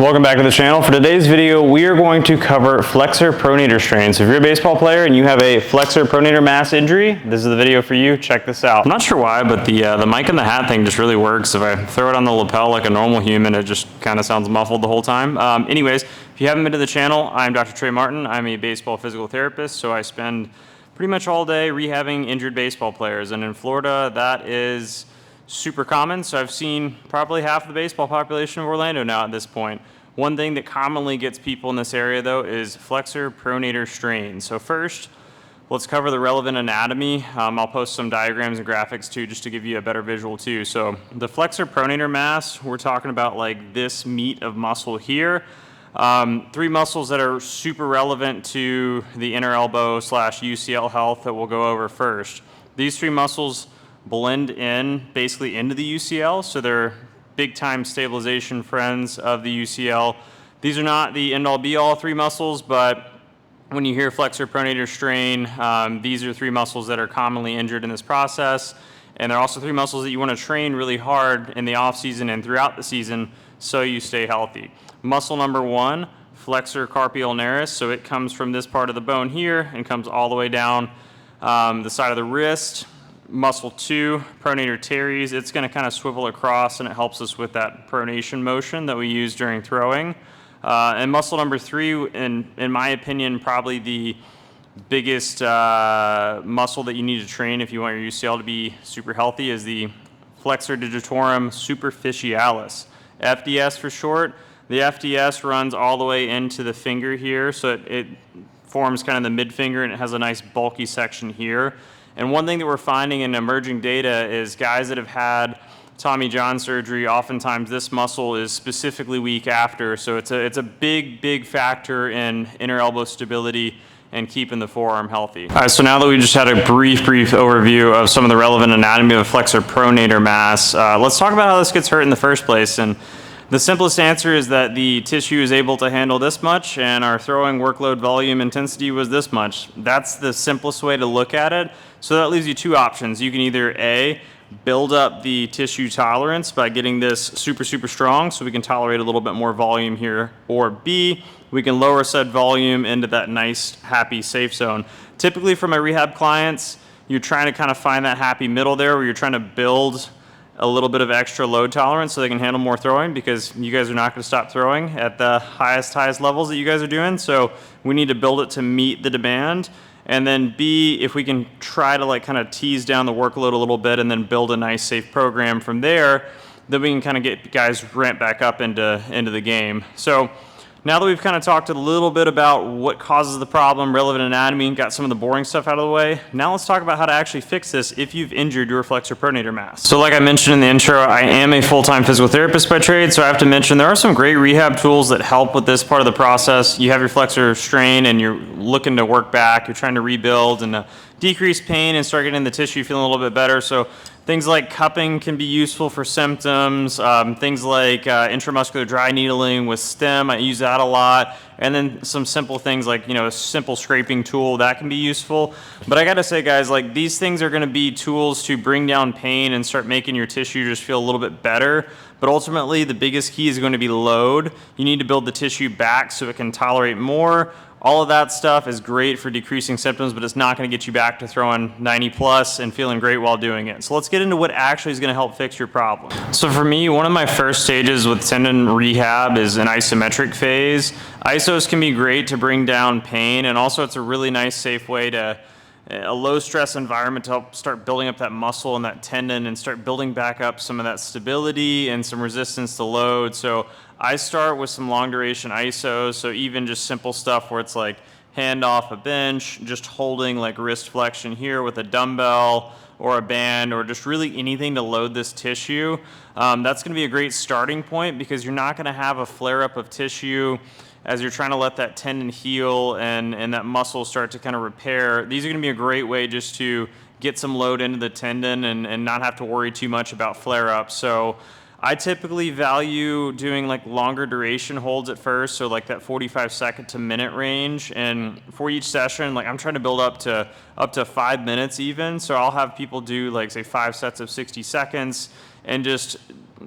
welcome back to the channel. For today's video, we are going to cover flexor pronator strain. So if you're a baseball player and you have a flexor pronator mass injury, this is the video for you. Check this out. I'm not sure why, but the mic in the hat thing just really works. If I throw it on the lapel like a normal human, it just kind of sounds muffled the whole time. Anyways, if you haven't been to the channel, I'm Dr. Trey Martin. I'm a baseball physical therapist, so I spend pretty much all day rehabbing injured baseball players. And in Florida, that is super common. So I've seen probably half the baseball population of Orlando now at this point. One thing that commonly gets people in this area though is flexor pronator strain. So first, let's cover the relevant anatomy. I'll post some diagrams and graphics too, just to give you a better visual too. So the flexor pronator mass, we're talking about like this meat of muscle here. Three muscles that are super relevant to the inner elbow / UCL health that we'll go over first. These three muscles blend in basically into the UCL, so they're big time stabilization friends of the UCL. These are not the end all be all three muscles, but when you hear flexor pronator strain, these are three muscles that are commonly injured in this process, and they're also three muscles that you want to train really hard in the off season and throughout the season so you stay healthy. Muscle number one, flexor carpi ulnaris, so it comes from this part of the bone here and comes all the way down the side of the wrist. Muscle two, pronator teres, it's going to kind of swivel across and it helps us with that pronation motion that we use during throwing. And muscle number three, in my opinion, probably the biggest muscle that you need to train if you want your UCL to be super healthy is the flexor digitorum superficialis, FDS for short. The FDS runs all the way into the finger here, so it forms kind of the mid finger and it has a nice bulky section here. And one thing that we're finding in emerging data is guys that have had Tommy John surgery, oftentimes this muscle is specifically weak after. So it's a big factor in inner elbow stability and keeping the forearm healthy. All right, so now that we just had a brief overview of some of the relevant anatomy of flexor pronator mass, let's talk about how this gets hurt in the first place. And the simplest answer is that the tissue is able to handle this much and our throwing workload volume intensity was this much. That's the simplest way to look at it. So that leaves you two options. You can either A, build up the tissue tolerance by getting this super strong so we can tolerate a little bit more volume here, or B, we can lower said volume into that nice, happy, safe zone. Typically for my rehab clients, you're trying to kind of find that happy middle there where you're trying to build a little bit of extra load tolerance so they can handle more throwing, because you guys are not going to stop throwing at the highest levels that you guys are doing. So we need to build it to meet the demand. And then B, if we can try to like kind of tease down the workload a little bit and then build a nice safe program from there, then we can kind of get guys ramped back up into the game. So now that we've kind of talked a little bit about what causes the problem, relevant anatomy, and got some of the boring stuff out of the way, now let's talk about how to actually fix this if you've injured your flexor pronator mass. So like I mentioned in the intro, I am a full-time physical therapist by trade, so I have to mention there are some great rehab tools that help with this part of the process. You have your flexor strain and you're looking to work back, you're trying to rebuild and decrease pain and start getting the tissue feeling a little bit better. So things like cupping can be useful for symptoms. Things like intramuscular dry needling with stem, I use that a lot. And then some simple things like, a simple scraping tool, that can be useful. But I gotta say guys, like these things are gonna be tools to bring down pain and start making your tissue just feel a little bit better. But ultimately the biggest key is going to be load. You need to build the tissue back so it can tolerate more. All of that stuff is great for decreasing symptoms, but it's not going to get you back to throwing 90 plus and feeling great while doing it. So let's get into what actually is going to help fix your problem. So for me, one of my first stages with tendon rehab is an isometric phase. Isos can be great to bring down pain, and also it's a really nice, safe way to a low stress environment to help start building up that muscle and that tendon and start building back up some of that stability and some resistance to load. So I start with some long duration isos, so even just simple stuff where it's like hand off a bench, just holding like wrist flexion here with a dumbbell or a band, or just really anything to load this tissue. That's going to be a great starting point because you're not going to have a flare up of tissue as you're trying to let that tendon heal and that muscle start to kind of repair. These are going to be a great way just to get some load into the tendon and not have to worry too much about flare-ups. So I typically value doing like longer duration holds at first, so like that 45-second to minute range. And for each session, like I'm trying to build up to 5 minutes even. So I'll have people do like say 5 sets of 60 seconds and just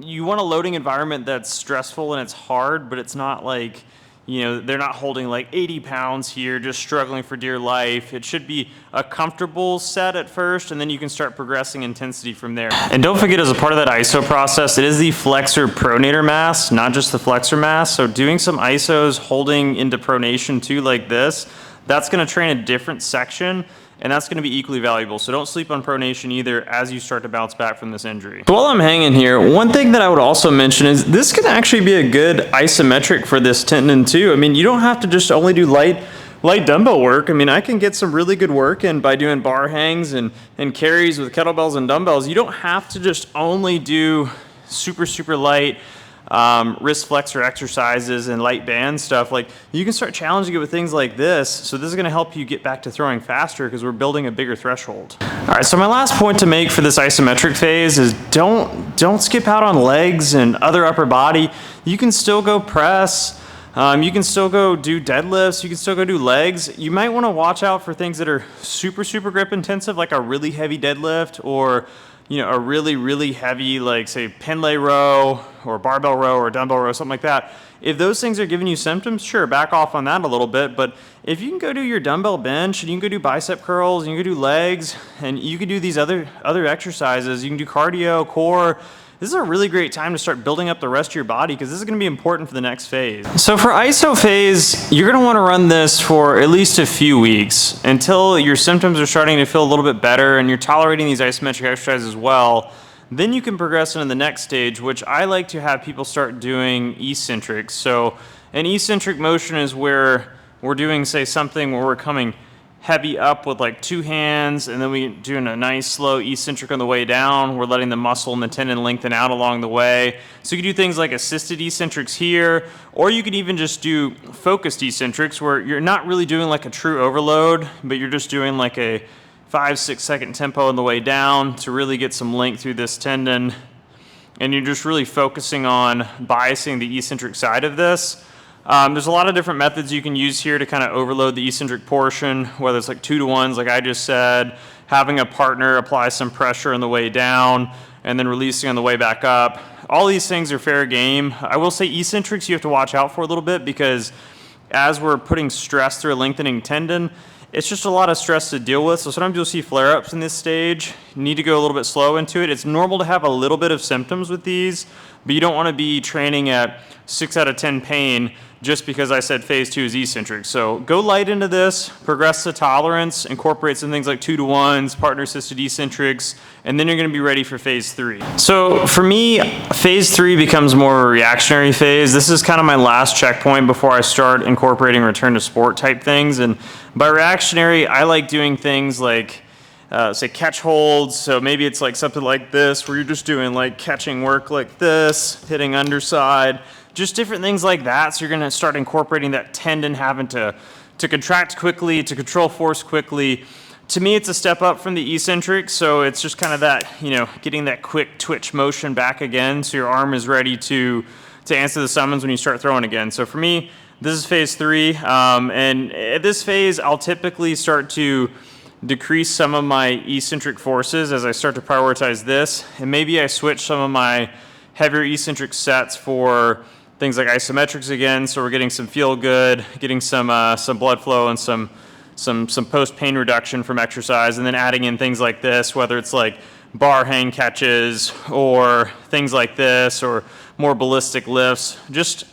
you want a loading environment that's stressful and it's hard, but it's not like, you know, they're not holding like 80 pounds here, just struggling for dear life. It should be a comfortable set at first, and then you can start progressing intensity from there. And don't forget, as a part of that ISO process, it is the Flexor pronator mass, not just the Flexor mass. So doing some ISOs holding into pronation too, like this, that's gonna train a different section, and that's gonna be equally valuable. So don't sleep on pronation either as you start to bounce back from this injury. So while I'm hanging here, one thing that I would also mention is this can actually be a good isometric for this tendon too. I mean, you don't have to just only do light dumbbell work. I mean, I can get some really good work in by doing bar hangs and carries with kettlebells and dumbbells. You don't have to just only do super light wrist flexor exercises and light band stuff. Like, you can start challenging it with things like this. So this is going to help you get back to throwing faster because we're building a bigger threshold. All right, so my last point to make for this isometric phase is don't skip out on legs and other upper body. You can still go press. You can still go do deadlifts. You can still go do legs. You might want to watch out for things that are super grip intensive, like a really heavy deadlift, or a really heavy, like say pin lay row or barbell row or dumbbell row, something like that. If those things are giving you symptoms, sure, back off on that a little bit. But if you can go do your dumbbell bench, and you can go do bicep curls, and you can do legs, and you can do these other exercises, you can do cardio, core. This is a really great time to start building up the rest of your body because this is going to be important for the next phase. So for ISO phase, you're going to want to run this for at least a few weeks until your symptoms are starting to feel a little bit better and you're tolerating these isometric exercises well. Then you can progress into the next stage, which I like to have people start doing eccentrics. So an eccentric motion is where we're doing, say, something where we're coming heavy up with like two hands, and then we're doing a nice slow eccentric on the way down. We're letting the muscle and the tendon lengthen out along the way. So you can do things like assisted eccentrics here, or you could even just do focused eccentrics where you're not really doing like a true overload, but you're just doing like a 5-6 second tempo on the way down to really get some length through this tendon. And you're just really focusing on biasing the eccentric side of this. There's a lot of different methods you can use here to kind of overload the eccentric portion, whether it's like 2-to-1s, like I just said, having a partner apply some pressure on the way down, and then releasing on the way back up. All these things are fair game. I will say eccentrics you have to watch out for a little bit because as we're putting stress through a lengthening tendon, it's just a lot of stress to deal with. So sometimes you'll see flare-ups in this stage. You need to go a little bit slow into it. It's normal to have a little bit of symptoms with these, but you don't want to be training at 6 out of 10 pain just because I said phase 2 is eccentric. So go light into this, progress to tolerance, incorporate some things like 2-to-1s, partner-assisted eccentrics, and then you're going to be ready for phase 3. So for me, phase 3 becomes more of a reactionary phase. This is kind of my last checkpoint before I start incorporating return to sport type things. And by reactionary, I like doing things like say catch holds. So maybe it's like something like this where you're just doing like catching work like this, hitting underside, just different things like that. So you're going to start incorporating that tendon having to contract quickly, to control force quickly. To me, it's a step up from the eccentric. So it's just kind of that, getting that quick twitch motion back again. So your arm is ready to answer the summons when you start throwing again. So for me, this is phase 3. And at this phase, I'll typically start to decrease some of my eccentric forces as I start to prioritize this. And maybe I switch some of my heavier eccentric sets for things like isometrics again, so we're getting some feel good, getting some blood flow and some post pain reduction from exercise, and then adding in things like this, whether it's like bar hang catches or things like this or more ballistic lifts. Just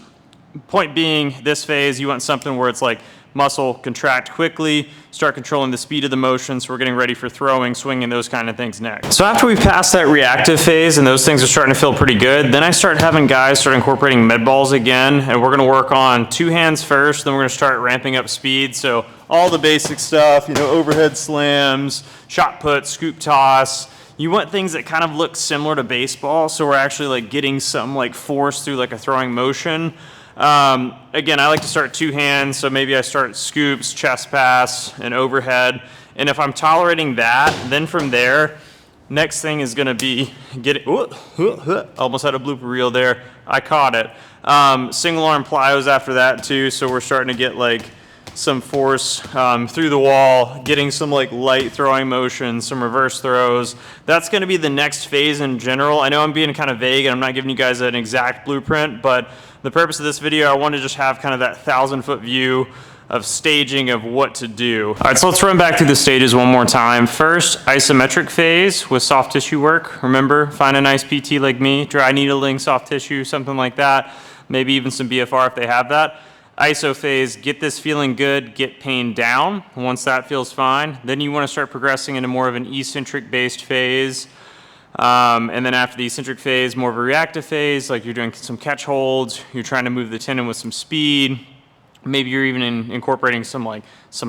point being, this phase you want something where it's like muscle contract quickly, start controlling the speed of the motion, so we're getting ready for throwing, swinging, those kind of things next. So after we pass that reactive phase and those things are starting to feel pretty good, then I start having guys start incorporating med balls again, and we're gonna work on 2 hands first, then we're gonna start ramping up speed. So all the basic stuff, overhead slams, shot put, scoop toss. You want things that kind of look similar to baseball, so we're actually like getting some like force through like a throwing motion. Again, I like to start 2 hands, so maybe I start scoops, chest pass, and overhead. And if I'm tolerating that, then from there, next thing is going to be almost had a blooper reel there. I caught it. Single arm plyos after that too, so we're starting to get like some force through the wall, getting some like light throwing motion, some reverse throws. That's going to be the next phase in general. I know I'm being kind of vague and I'm not giving you guys an exact blueprint, but the purpose of this video, I want to just have kind of that 1,000-foot view of staging of what to do. All right, so let's run back through the stages one more time. First, isometric phase with soft tissue work. Remember, find a nice PT like me, dry needling, soft tissue, something like that. Maybe even some BFR if they have that. Iso phase, get this feeling good, get pain down. Once that feels fine, then you want to start progressing into more of an eccentric based phase. And then after the eccentric phase, more of a reactive phase, like you're doing some catch holds, you're trying to move the tendon with some speed. Maybe you're even incorporating some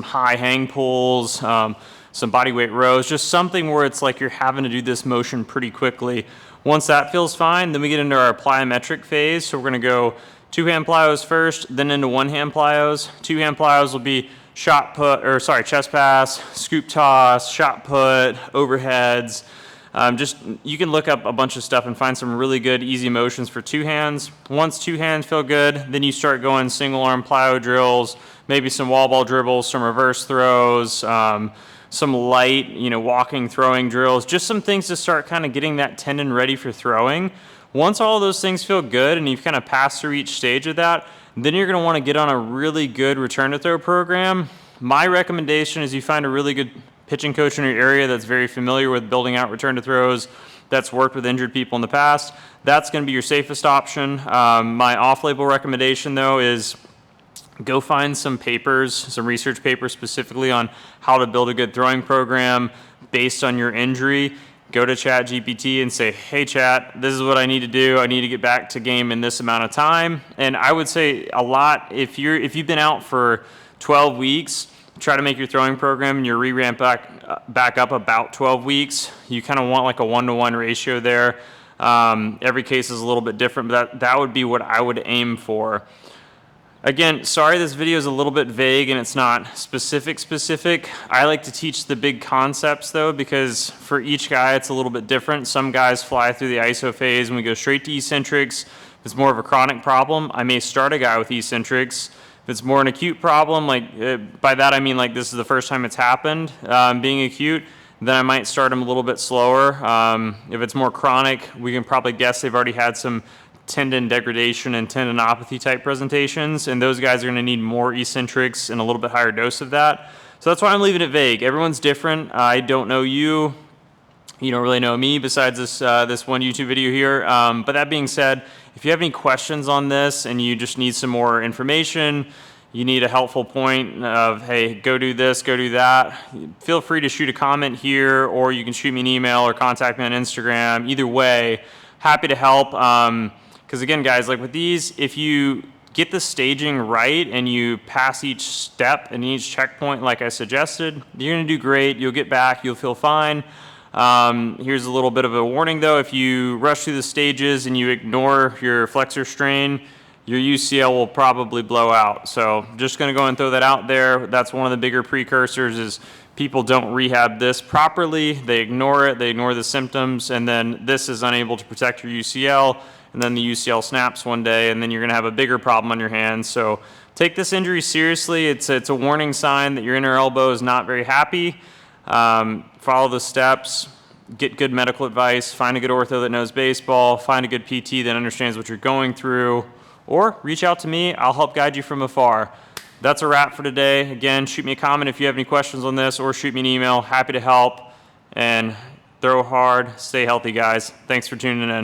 high hang pulls, some body weight rows, just something where it's like you're having to do this motion pretty quickly. Once that feels fine, then we get into our plyometric phase. So we're going to go 2-hand plyos first, then into 1-hand plyos. 2-hand plyos will be chest pass, scoop toss, shot put, overheads. You can look up a bunch of stuff and find some really good easy motions for 2 hands. Once 2 hands feel good, then you start going single arm plyo drills, maybe some wall ball dribbles, some reverse throws, some light, walking, throwing drills, just some things to start kind of getting that tendon ready for throwing. Once all those things feel good and you've kind of passed through each stage of that, then you're going to want to get on a really good return to throw program. My recommendation is you find a really good pitching coach in your area that's very familiar with building out return to throws, that's worked with injured people in the past. That's going to be your safest option. My off-label recommendation, though, is go find some papers, some research papers specifically on how to build a good throwing program based on your injury. Go to ChatGPT and say, hey Chat, this is what I need to do. I need to get back to game in this amount of time. And I would say a lot, if you've been out for 12 weeks, try to make your throwing program and your re-ramp back up about 12 weeks. You kind of want like a 1-to-1 ratio there. Every case is a little bit different, but that would be what I would aim for. Again, sorry this video is a little bit vague and it's not specific. I like to teach the big concepts though, because for each guy it's a little bit different. Some guys fly through the iso phase and we go straight to eccentrics. If it's more of a chronic problem, I may start a guy with eccentrics. If it's more an acute problem, by that I mean like this is the first time it's happened, being acute, then I might start them a little bit slower. If it's more chronic, we can probably guess they've already had some tendon degradation and tendinopathy type presentations, and those guys are going to need more eccentrics and a little bit higher dose of that. So that's why I'm leaving it vague. Everyone's different. I don't know you. You don't really know me besides this one YouTube video here. But that being said, if you have any questions on this and you just need some more information, you need a helpful point of, hey, go do this, go do that, feel free to shoot a comment here, or you can shoot me an email or contact me on Instagram. Either way, happy to help. Because again, guys, like with these, if you get the staging right and you pass each step and each checkpoint like I suggested, you're going to do great. You'll get back. You'll feel fine. Here's a little bit of a warning, though. If you rush through the stages and you ignore your flexor strain, your UCL will probably blow out. So just going to go and throw that out there. That's one of the bigger precursors is people don't rehab this properly. They ignore it. They ignore the symptoms. And then this is unable to protect your UCL. And then the UCL snaps one day, and then you're going to have a bigger problem on your hands. So take this injury seriously. It's a warning sign that your inner elbow is not very happy. Follow the steps. Get good medical advice. Find a good ortho that knows baseball. Find a good PT that understands what you're going through. Or reach out to me. I'll help guide you from afar. That's a wrap for today. Again, shoot me a comment if you have any questions on this, or shoot me an email. Happy to help. And throw hard. Stay healthy, guys. Thanks for tuning in.